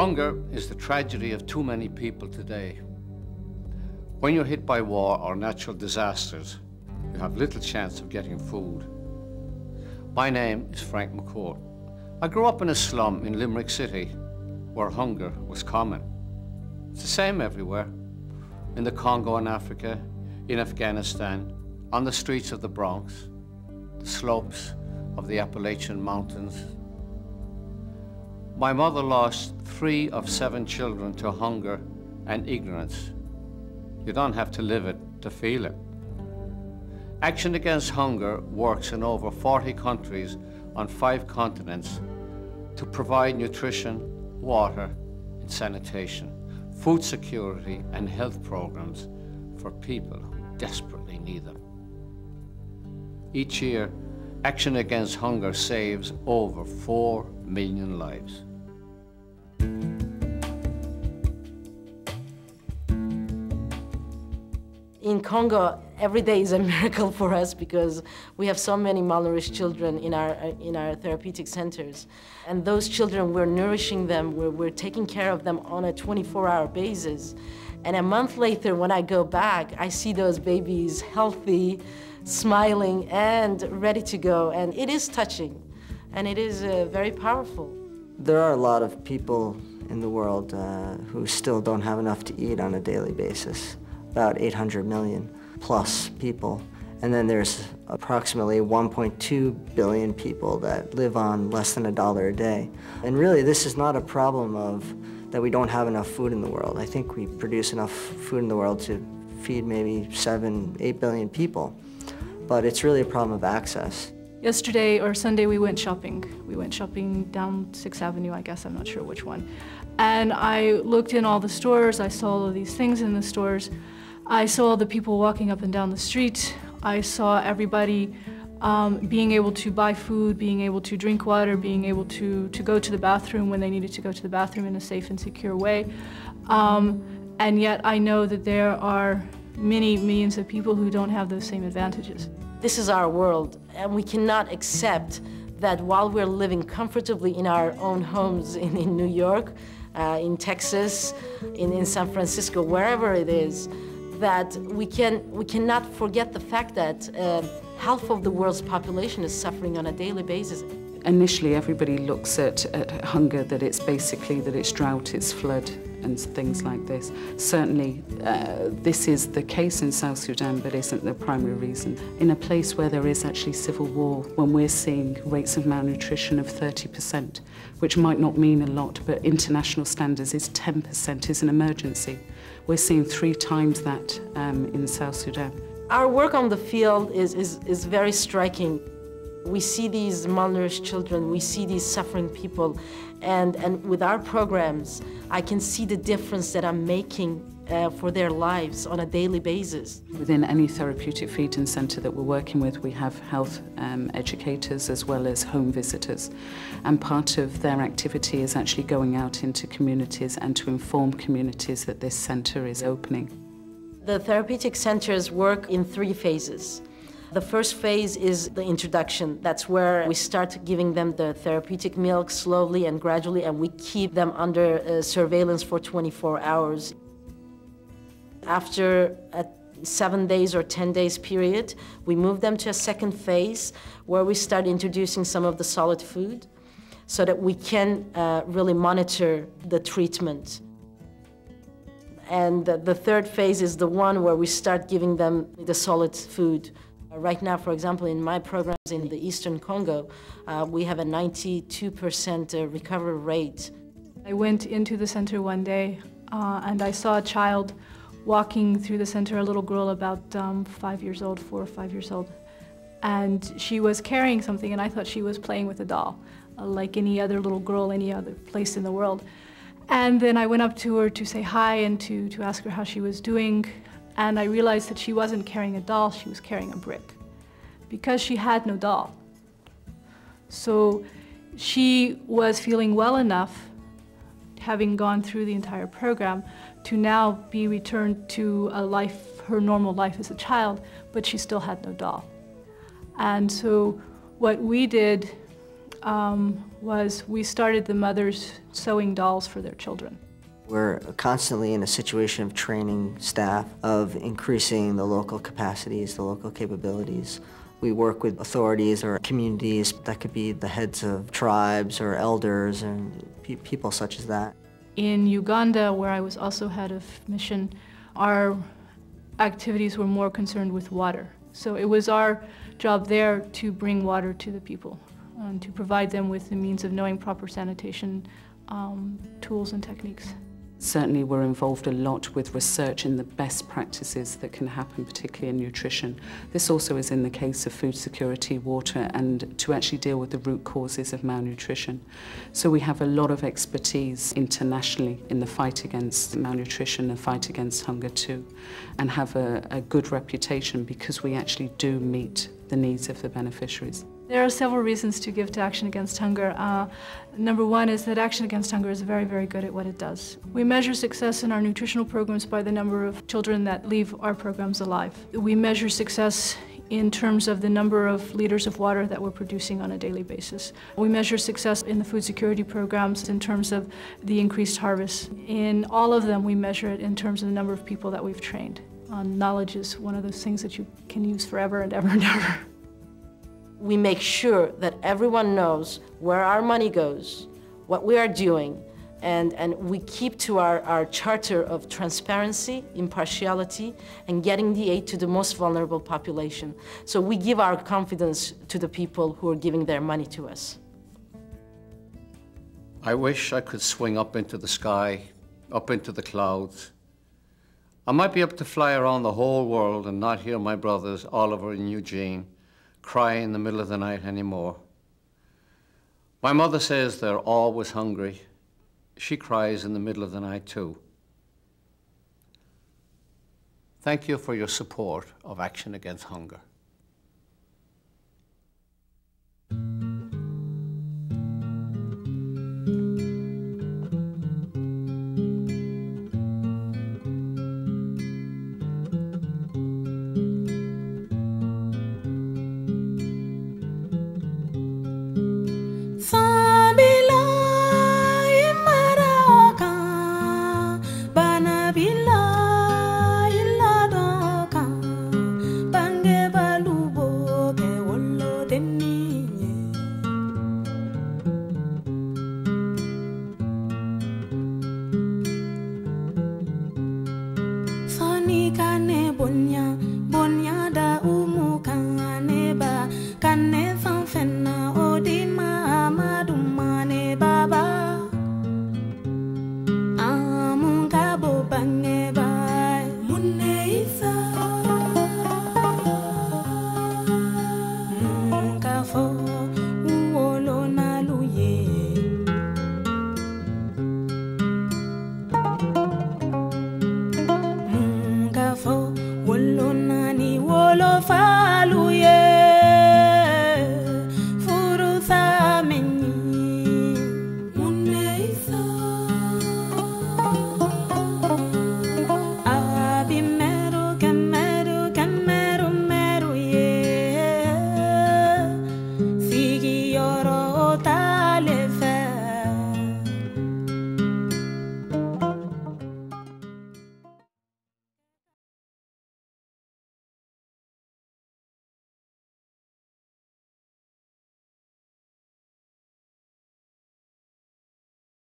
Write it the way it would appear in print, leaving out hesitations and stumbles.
Hunger is the tragedy of too many people today. When you're hit by war or natural disasters, you have little chance of getting food. My name is Frank McCourt. I grew up in a slum in Limerick City, where hunger was common. It's the same everywhere, in the Congo in Africa, in Afghanistan, on the streets of the Bronx, the slopes of the Appalachian Mountains. My mother lost 3 of 7 children to hunger and ignorance. You don't have to live it to feel it. Action Against Hunger works in over 40 countries on 5 continents to provide nutrition, water, and sanitation, food security, and health programs for people who desperately need them. Each year, Action Against Hunger saves over 4 million lives. In Congo, every day is a miracle for us because we have so many malnourished children in our therapeutic centers. And those children, we're nourishing them, we're taking care of them on a 24-hour basis. And a month later, when I go back, I see those babies healthy, smiling, and ready to go. And it is touching, and it is very powerful. There are a lot of people in the world who still don't have enough to eat on a daily basis. About 800 million plus people. And then there's approximately 1.2 billion people that live on less than $1 a day. And really, this is not a problem of that we don't have enough food in the world. I think we produce enough food in the world to feed maybe 7, 8 billion people. But it's really a problem of access. Yesterday or Sunday we went shopping. We went shopping down 6th Avenue, I guess, I'm not sure which one. And I looked in all the stores, I saw all of these things in the stores. I saw all the people walking up and down the street. I saw everybody being able to buy food, being able to drink water, being able to go to the bathroom when they needed to go to the bathroom in a safe and secure way. And yet I know that there are many millions of people who don't have those same advantages. This is our world, and we cannot accept that while we're living comfortably in our own homes in New York, in Texas, in San Francisco, wherever it is, that we cannot forget the fact that half of the world's population is suffering on a daily basis. Initially, everybody looks at hunger, that it's basically that it's drought, it's flood, and things like this. Certainly, this is the case in South Sudan, but isn't the primary reason. In a place where there is actually civil war, when we're seeing rates of malnutrition of 30%, which might not mean a lot, but international standards is 10%, is an emergency. We're seeing 3 times that in South Sudan. Our work on the field is very striking. We see these malnourished children, we see these suffering people, and with our programs, I can see the difference that I'm making for their lives on a daily basis. Within any therapeutic feeding centre that we're working with, we have health educators as well as home visitors. And part of their activity is actually going out into communities and to inform communities that this centre is opening. The therapeutic centres work in 3 phases. The first phase is the introduction. That's where we start giving them the therapeutic milk slowly and gradually, and we keep them under surveillance for 24 hours. After a 7 days or 10 days period, we move them to a second phase where we start introducing some of the solid food so that we can really monitor the treatment. And the third phase is the one where we start giving them the solid food. Right now, for example, in my programs in the Eastern Congo, we have a 92% recovery rate. I went into the center one day and I saw a child walking through the center, a little girl about 5 years old, 4 or 5 years old. And she was carrying something and I thought she was playing with a doll, like any other little girl, any other place in the world. And then I went up to her to say hi and to ask her how she was doing. And I realized that she wasn't carrying a doll, she was carrying a brick, because she had no doll. So she was feeling well enough, having gone through the entire program, to now be returned to a life, her normal life as a child, but she still had no doll. And so what we did was we started the mothers sewing dolls for their children. We're constantly in a situation of training staff, of increasing the local capacities, the local capabilities. We work with authorities or communities, that could be the heads of tribes or elders and people such as that. In Uganda, where I was also head of mission, our activities were more concerned with water. So it was our job there to bring water to the people and to provide them with the means of knowing proper sanitation tools and techniques. Certainly we're involved a lot with research in the best practices that can happen, particularly in nutrition. This also is in the case of food security, water, and to actually deal with the root causes of malnutrition. So we have a lot of expertise internationally in the fight against malnutrition and fight against hunger too, and have a good reputation because we actually do meet the needs of the beneficiaries. There are several reasons to give to Action Against Hunger. Number one is that Action Against Hunger is very, very good at what it does. We measure success in our nutritional programs by the number of children that leave our programs alive. We measure success in terms of the number of liters of water that we're producing on a daily basis. We measure success in the food security programs in terms of the increased harvest. In all of them, we measure it in terms of the number of people that we've trained. Knowledge is one of those things that you can use forever and ever and ever. We make sure that everyone knows where our money goes, what we are doing, and we keep to our charter of transparency, impartiality, and getting the aid to the most vulnerable population. So we give our confidence to the people who are giving their money to us. I wish I could swing up into the sky, up into the clouds. I might be able to fly around the whole world and not hear my brothers, Oliver and Eugene, cry in the middle of the night anymore. My mother says they're always hungry. She cries in the middle of the night too. Thank you for your support of Action Against Hunger. Munne